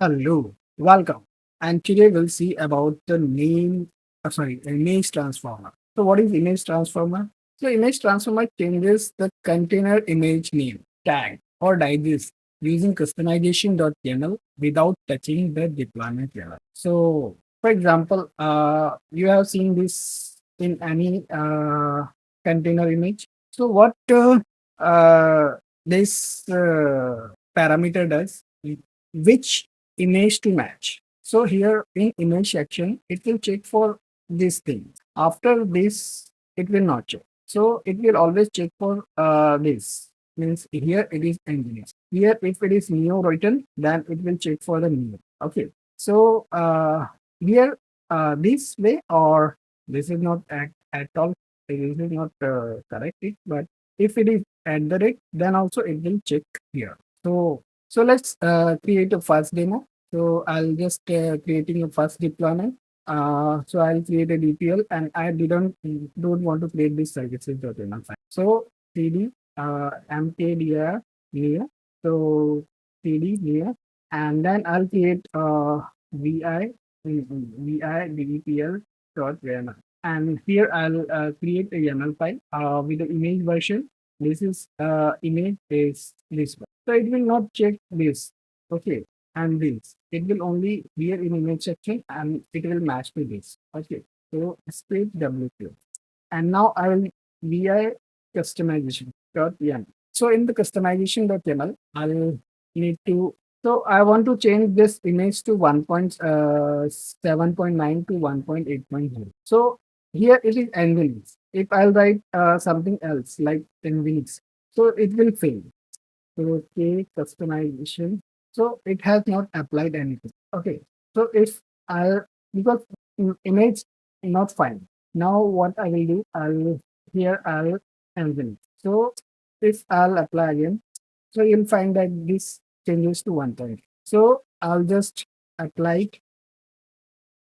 Hello, welcome. And today we'll see about the image transformer. So what is image transformer? So image transformer changes the container image name, tag, or digest using customization.yaml without touching the deployment level. So for example, you have seen this in any container image. So what this parameter does, which image to match. So here in image section, it will check for this thing. After this, it will not check. So it will always check for this. Means here it is engineers. Here if it is neo written, then it will check for the neo. Okay. So here this way or this is not at all. This is not correct. But if it is at the rate, then also it will check here. So let's create a first demo. So I'll just creating a first deployment. So I'll create a DPL and I don't want to create this services.yml file. So cd mkdir here. So cd here, and then I'll create vi depl.yml, and here I'll create a YAML file with the image version. This is image is this one. So it will not check this. Okay. And this. It will only be in image section and it will match to this. Okay. So space WQ. And now I will vi customization.yaml. So in the customization.yaml, I'll need to, so I want to change this image to 1.7.9 to 1.8.0. So here it is nVinix. If I'll write something else like nVinix, so it will fail. So okay, customization. So it has not applied anything. Okay. So if I'll, because image not fine. Now what I will do, I'll nVinix. So if I'll apply again, so you'll find that this changes to 1 point. So I'll just apply it